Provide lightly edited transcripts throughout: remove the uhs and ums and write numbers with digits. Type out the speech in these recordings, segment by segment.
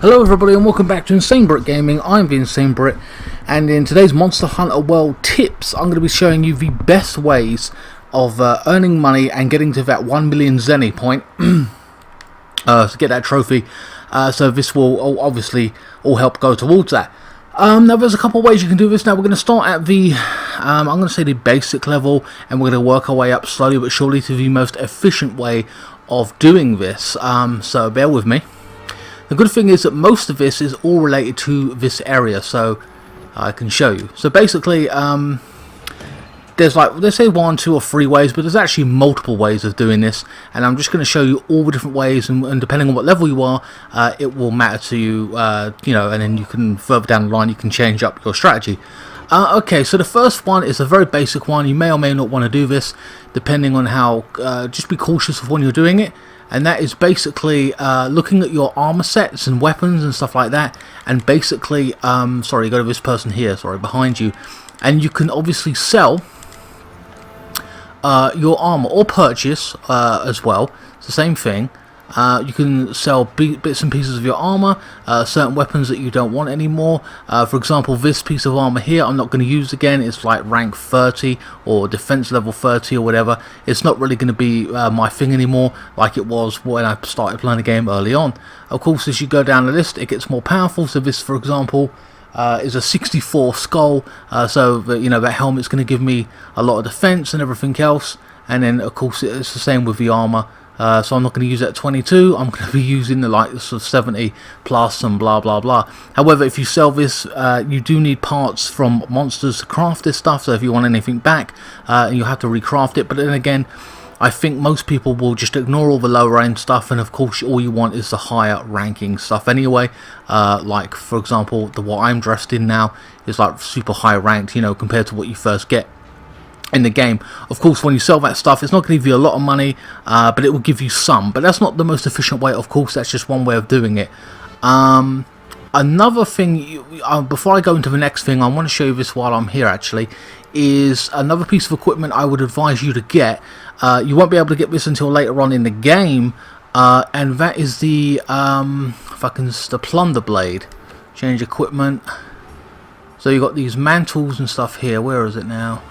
Hello everybody and welcome back to INSANEBRIT Gaming. I'm the INSANEBRIT, and in today's Monster Hunter World tips I'm going to be showing you the best ways of earning money and getting to that 1 million Zenny point to get that trophy. So this will obviously all help go towards that. Now there's a couple of ways you can do this. Now we're going to start at the, I'm going to say the basic level, and we're going to work our way up slowly but surely to the most efficient way of doing this. So bear with me. The good thing is that most of this is all related to this area, so I can show you. So basically, there's like, let's say 1, 2 or 3 ways, but there's actually multiple ways of doing this, and I'm just going to show you all the different ways, and depending on what level you are, it will matter to you, you know, and then you can, further down the line, you can change up your strategy. Okay, so the first one is a very basic one. You may or may not want to do this, depending on how, just be cautious of when you're doing it. And that is basically looking at your armor sets and weapons and stuff like that, and basically, sorry, go to this person here, sorry, behind you, and you can obviously sell your armor, or purchase as well. It's the same thing. You can sell bits and pieces of your armor, certain weapons that you don't want anymore. For example, this piece of armor here I'm not going to use again. It's like rank 30 or defense level 30 or whatever. It's not really going to be my thing anymore like it was when I started playing the game early on. Of course, as you go down the list it gets more powerful. So this, for example, is a 64 skull, so that, you know, that helmet's going to give me a lot of defense and everything else. And then of course it's the same with the armor. So I'm not going to use that 22, I'm going to be using the likes of 70 plus and blah blah blah. However, if you sell this, you do need parts from monsters to craft this stuff, so if you want anything back, you have to recraft it. But then again, I think most people will just ignore all the lower end stuff, and of course all you want is the higher ranking stuff anyway. Like for example, what I'm dressed in now is like super high ranked, you know, compared to what you first get in the game. Of course, when you sell that stuff, it's not going to give you a lot of money, but it will give you some. But that's not the most efficient way, of course. That's just one way of doing it. Another thing, before I go into the next thing, I want to show you this while I'm here actually, is another piece of equipment I would advise you to get. You won't be able to get this until later on in the game, and that is the the plunder blade. Change equipment. So you've got these mantles and stuff here. Where is it now?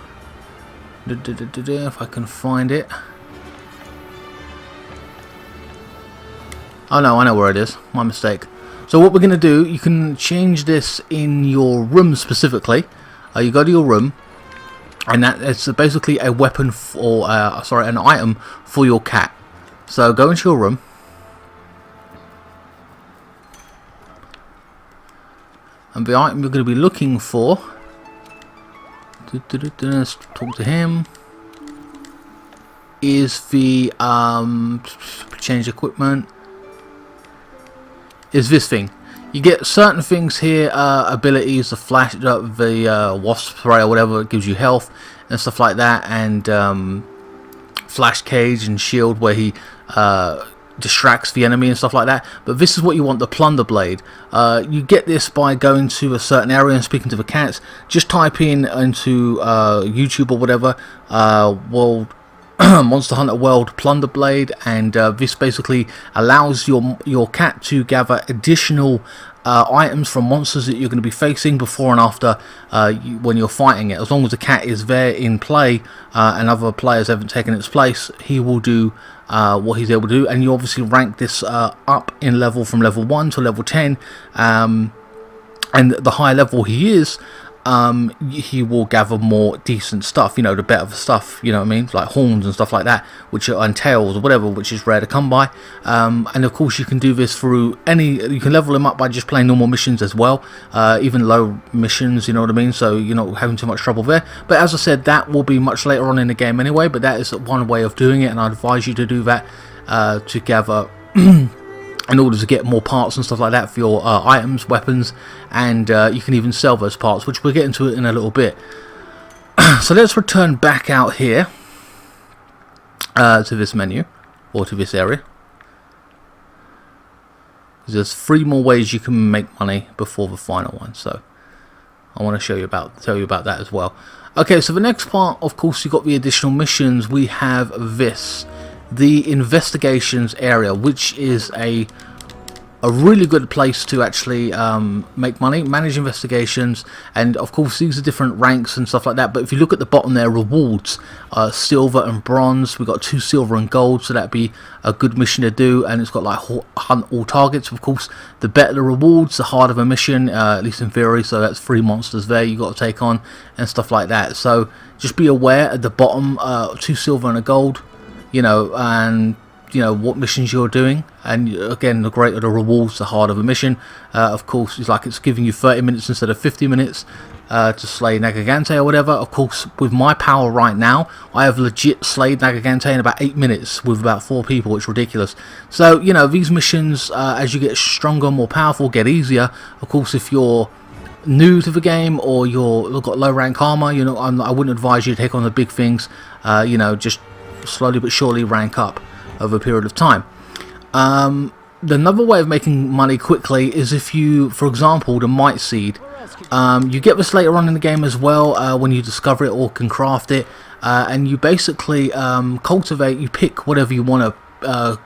If I can find it. Oh no, I know where it is. My mistake. So what we're going to do, you can change this in your room specifically. You go to your room, and it's basically a weapon for, sorry, an item for your cat. So go into your room. And the item you're going to be looking for, let's talk to him, is the change equipment, is this thing. You get certain things here, abilities, the flash, the wasp spray or whatever, it gives you health and stuff like that, and flash cage and shield where he distracts the enemy and stuff like that. But this is what you want, the plunder blade. You get this by going to a certain area and speaking to the cats. Just type in into YouTube or whatever, World Monster Hunter World plunder blade, and this basically allows your cat to gather additional items from monsters that you're going to be facing before and after when you're fighting it. As long as the cat is there in play and other players haven't taken its place, he will do what he's able to do. And you obviously rank this up in level from level 1 to level 10, and the higher level he is, he will gather more decent stuff, you know, the better the stuff, you know what I mean, like horns and stuff like that, which are, and tails or whatever, which is rare to come by. And of course you can do this through you can level him up by just playing normal missions as well, even low missions, you know what I mean, so you're not having too much trouble there. But as I said, that will be much later on in the game anyway, but that is one way of doing it, and I advise you to do that to gather in order to get more parts and stuff like that for your items, weapons, and you can even sell those parts, which we'll get into it in a little bit. So let's return back out here to this menu, or to this area. There's 3 more ways you can make money before the final one, so I want to tell you about that as well. Okay, so the next part, of course, you've got the additional missions. We have this, the investigations area, which is a a really good place to actually make money, manage investigations, and of course these are different ranks and stuff like that. But if you look at the bottom there, rewards, silver and bronze. We've got 2 silver and gold, so that'd be a good mission to do. And it's got like hunt all targets. Of course, the better the rewards, the harder the mission, at least in theory. So that's 3 monsters there you got to take on and stuff like that. So just be aware at the bottom, 2 silver and a gold, you know, and you know what missions you're doing. And again, the greater the rewards, the harder the mission. Of course, it's like it's giving you 30 minutes instead of 50 minutes to slay Nagagante or whatever. Of course, with my power right now, I have legit slayed Nagagante in about 8 minutes with about 4 people. It's ridiculous. So you know, these missions, as you get stronger, more powerful, get easier. Of course, if you're new to the game or you've got low rank armor, you know, I wouldn't advise you to take on the big things. You know, just slowly but surely rank up over a period of time. Another way of making money quickly is if you, for example, the might seed, you get this later on in the game as well, when you discover it or can craft it, and you basically cultivate, you pick whatever you want to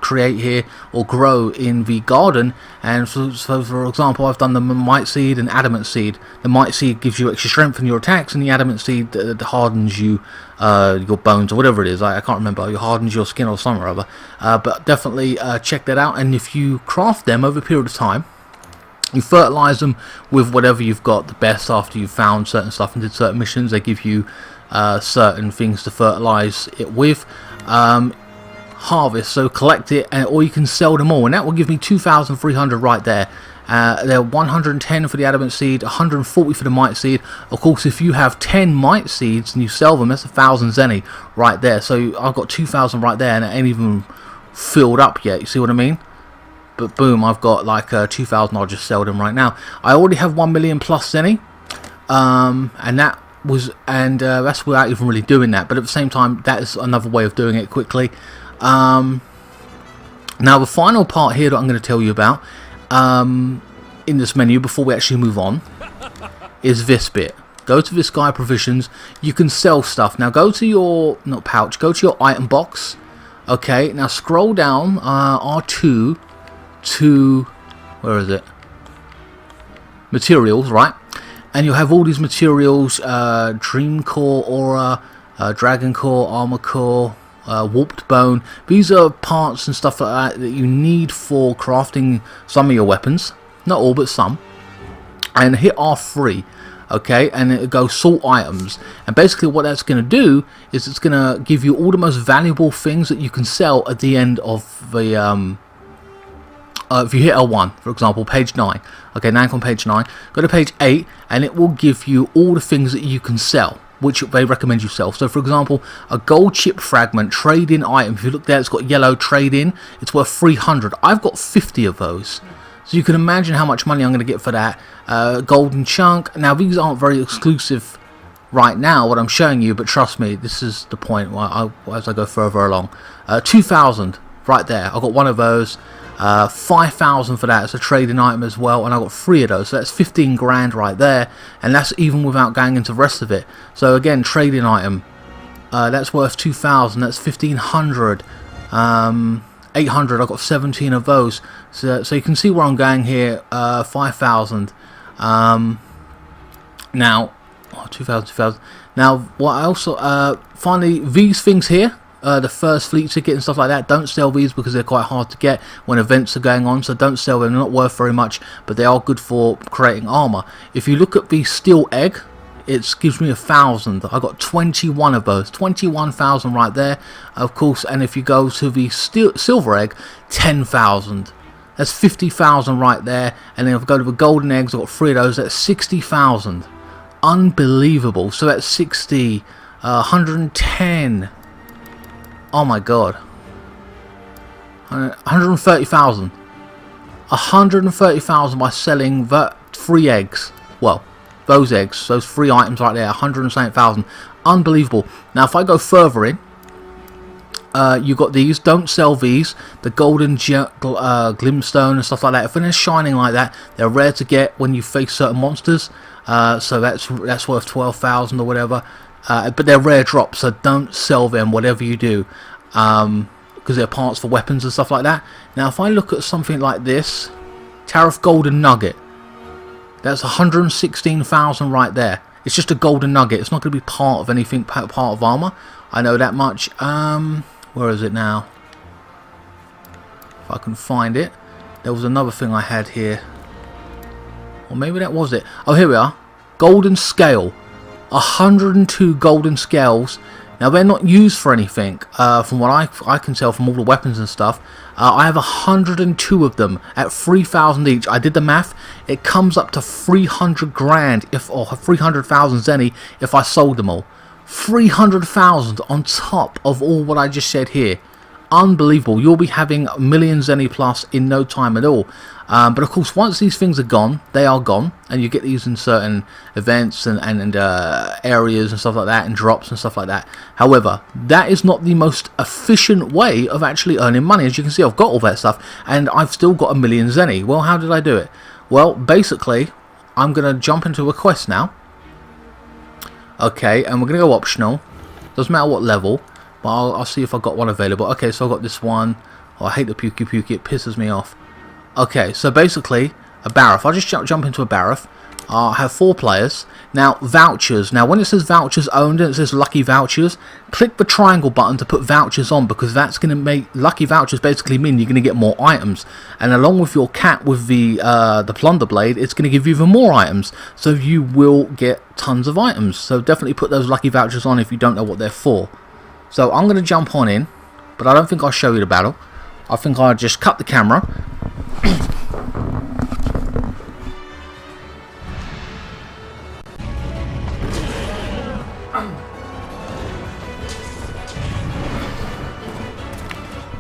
create here or grow in the garden. And so for example, I've done the might seed and adamant seed. The might seed gives you extra strength in your attacks, and the adamant seed hardens you your bones or whatever it is. I can't remember. It hardens your skin or something or other. But definitely check that out. And if you craft them over a period of time, you fertilize them with whatever you've got the best after you've found certain stuff and did certain missions. They give you certain things to fertilize it with. Harvest, so collect it, or you can sell them all, and that will give me 2,300 right there. They're 110 for the adamant seed, 140 for the might seed. Of course, if you have 10 might seeds and you sell them, that's 1,000 zenny right there. So I've got 2,000 right there, and it ain't even filled up yet. You see what I mean? But boom, I've got like 2,000. I'll just sell them right now. I already have 1 million plus zenny, and that was, and that's without even really doing that. But at the same time, that is another way of doing it quickly. Now the final part here that I'm going to tell you about in this menu before we actually move on is this bit. Go to this guy provisions. You can sell stuff. Now go to your, not pouch, go to your item box. Okay, now scroll down R2 to, where is it? Materials, right? And you'll have all these materials, Dream Core, Aura, Dragon Core, Armor Core, warped bone. These are parts and stuff like that you need for crafting some of your weapons, not all but some. And hit R3, okay, and it goes sort items. And basically what that's going to do is it's going to give you all the most valuable things that you can sell at the end of the if you hit L1, for example, page 9. Okay, now on page 9, go to page 8, and it will give you all the things that you can sell, which they recommend you sell. So for example, a gold chip fragment, trade-in item. If you look there, it's got yellow trade-in. It's worth 300. I've got 50 of those. So you can imagine how much money I'm going to get for that. Golden chunk. Now these aren't very exclusive right now, what I'm showing you, but trust me, this is the point as I go further along. 2,000 right there. I've got one of those. 5,000 for that. It's a trading item as well, and I got 3 of those, so that's 15 grand right there, and that's even without going into the rest of it. So again, trading item, that's worth 2,000. That's 1,500. 800. I've got 17 of those. So you can see where I'm going here. 5,000. Now, 2,000. Now, what I also finally, these things here. The first fleet ticket and stuff like that, don't sell these because they're quite hard to get when events are going on, so don't sell them. They're not worth very much, but they are good for creating armor. If you look at the steel egg, it gives me 1,000. I got 21 of those, 21,000 right there, of course. And if you go to the silver egg, 10,000. That's 50,000 right there. And then if I go to the golden eggs, I've got 3 of those. That's 60,000. Unbelievable. So that's 60, 110. Oh my god. 130,000. 130,000 by selling that 3 eggs. Well, those eggs, those 3 items right there, 170,000. Unbelievable. Now, if I go further in, you got these. Don't sell these. The golden glimstone and stuff like that. If they're shining like that, they're rare to get when you face certain monsters. So that's worth 12,000 or whatever. But they're rare drops, so don't sell them, whatever you do, because they're parts for weapons and stuff like that. Now, if I look at something like this, Tariff golden nugget. That's 116,000 right there. It's just a golden nugget. It's not going to be part of anything, part of armor. I know that much. Where is it now? If I can find it. There was another thing I had here. Or maybe that was it. Oh, here we are. Golden scale. 102 golden scales. Now they're not used for anything, from what I can tell from all the weapons and stuff. I have 102 of them at 3,000 each. I did the math. It comes up to 300 grand or 300,000 zenny if I sold them all. 300,000 on top of all what I just said here. Unbelievable. You'll be having millions zenny plus in no time at all. But of course, once these things are gone, they are gone, and you get these in certain events and areas and stuff like that, and drops and stuff like that. However, that is not the most efficient way of actually earning money. As you can see, I've got all that stuff, and I've still got a million zenny. Well, how did I do it? Well, basically, I'm going to jump into a quest now. Okay, and we're going to go optional. Doesn't matter what level, but I'll see if I've got one available. Okay, so I've got this one. Oh, I hate the pukey. It pisses me off. Okay, so basically, a Barrath. I'll just jump into a Barrath. I'll have 4 players. Now, vouchers. Now, when it says vouchers owned and it says lucky vouchers, click the triangle button to put vouchers on, because that's going to make lucky vouchers basically mean you're going to get more items. And along with your cat with the plunder blade, it's going to give you even more items. So you will get tons of items. So definitely put those lucky vouchers on if you don't know what they're for. So I'm going to jump on in, but I don't think I'll show you the battle. I think I'll just cut the camera.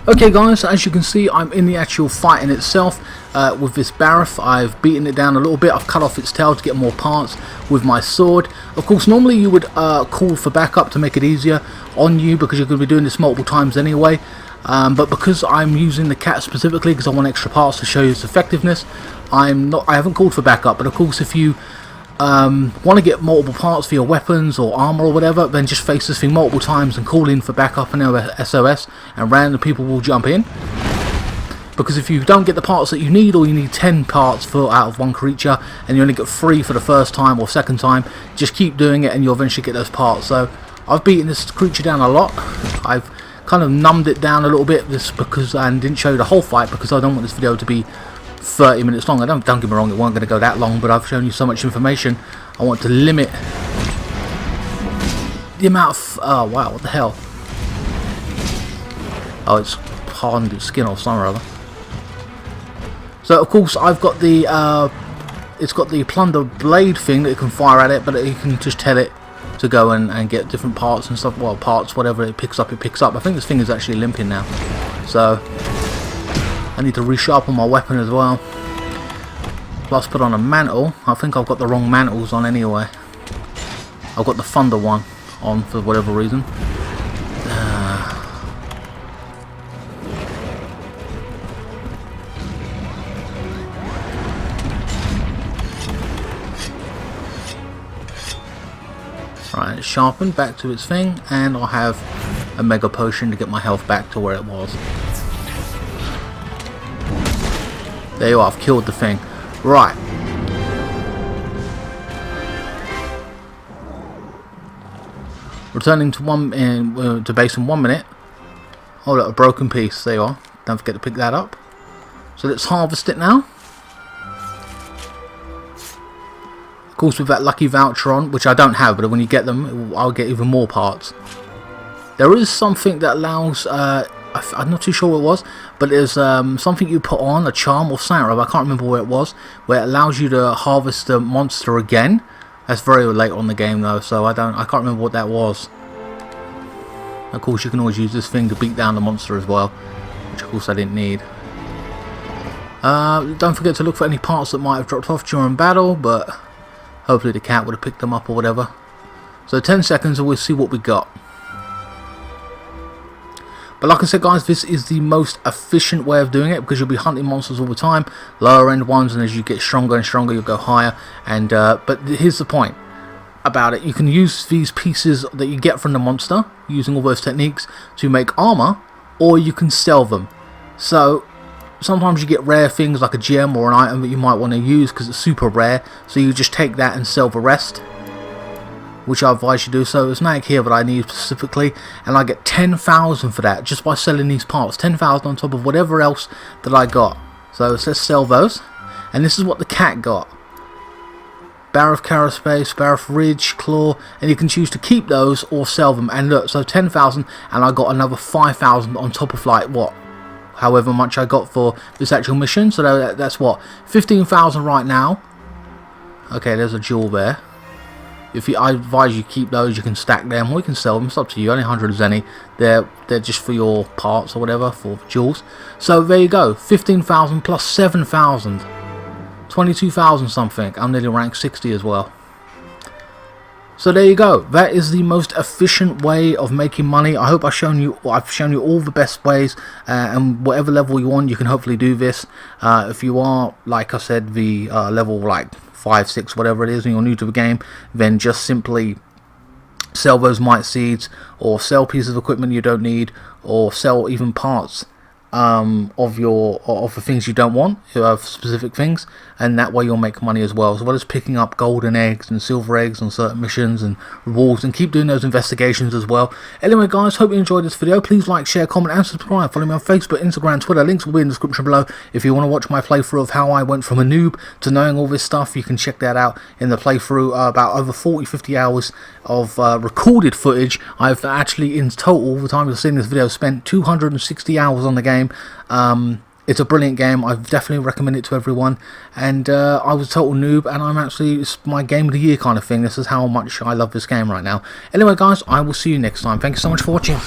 Okay guys, as you can see, I'm in the actual fight in itself with this Barrath. I've beaten it down a little bit. I've cut off its tail to get more parts with my sword. Of course, normally you would call for backup to make it easier on you, because you're going to be doing this multiple times anyway. But because I'm using the cat specifically because I want extra parts to show you its effectiveness, I haven't called for backup. But of course, if you want to get multiple parts for your weapons or armor or whatever, then just face this thing multiple times and call in for backup and SOS, and random people will jump in. Because if you don't get the parts that you need, or you need 10 parts out of one creature, and you only get 3 for the first time or second time, just keep doing it and you'll eventually get those parts. So I've beaten this creature down a lot. I've kind of numbed it down a little bit and didn't show you the whole fight, because I don't want this video to be 30 minutes long. Don't get me wrong, it wasn't going to go that long, but I've shown you so much information. I want to limit the amount of... oh wow, what the hell? Oh, it's hardened its skin or something or other. So of course I've got the it's got the plunder blade thing that you can fire at it, but you can just tell it to go and get different parts and stuff. Well, parts, whatever it picks up, it picks up. I think this thing is actually limping now, so I need to resharpen my weapon as well. Plus put on a mantle. I think I've got the wrong mantles on anyway. I've got the thunder one on for whatever reason. Right, it's sharpened back to its thing, and I'll have a mega potion to get my health back to where it was. There you are, I've killed the thing. Right. Returning to base in 1 minute. Oh look, a broken piece, there you are. Don't forget to pick that up. So let's harvest it now. Of course, with that lucky voucher on, which I don't have, but when you get them, I'll get even more parts. There is something that allows, I'm not too sure what it was, but there's something you put on, a charm or something, I can't remember where it was, where it allows you to harvest the monster again. That's very late on the game though, so I can't remember what that was. Of course, you can always use this thing to beat down the monster as well, which of course I didn't need. Don't forget to look for any parts that might have dropped off during battle, but hopefully the cat would have picked them up or whatever. So 10 seconds and we'll see what we got. But like I said guys, this is the most efficient way of doing it, because you'll be hunting monsters all the time, lower end ones, and as you get stronger and stronger you'll go higher. And but here's the point about it: you can use these pieces that you get from the monster, using all those techniques, to make armor, or you can sell them. So sometimes you get rare things like a gem or an item that you might want to use because it's super rare, so you just take that and sell the rest, which I advise you do. So it's nothing here that I need specifically, and I get 10,000 for that just by selling these parts. 10,000 on top of whatever else that I got. So let's sell those. And this is what the cat got: Bar of Carapace, Bar of Ridge, Claw, and you can choose to keep those or sell them. And look, so 10,000, and I got another 5,000 on top of like what, however much I got for this actual mission. So that's what, 15,000 right now. Okay, there's a jewel there. I advise you keep those. You can stack them or you can sell them. It's up to you. Only 100 is any. They're just for your parts or whatever, for jewels. So there you go. 15,000 plus 7,000. 22,000 something. I'm nearly rank 60 as well. So there you go. That is the most efficient way of making money. I hope I've shown you all the best ways, and whatever level you want, you can hopefully do this. If you are, like I said, the level like 5, 6, whatever it is, and you're new to the game, then just simply sell those mite seeds, or sell pieces of equipment you don't need, or sell even parts of the things you don't want, specific things, and that way you'll make money as well as picking up golden eggs and silver eggs on certain missions and rewards, and keep doing those investigations as well. Anyway guys, hope you enjoyed this video. Please like, share, comment and subscribe. Follow me on Facebook, Instagram, Twitter. Links will be in the description below. If you want to watch my playthrough of how I went from a noob to knowing all this stuff, you can check that out in the playthrough. About over 40-50 hours of recorded footage. I've actually, in total, the time you're seeing this video, spent 260 hours on the game. It's a brilliant game. I definitely recommend it to everyone. And I was a total noob, and it's my game of the year kind of thing. This is how much I love this game right now. Anyway guys, I will see you next time. Thank you so much for watching.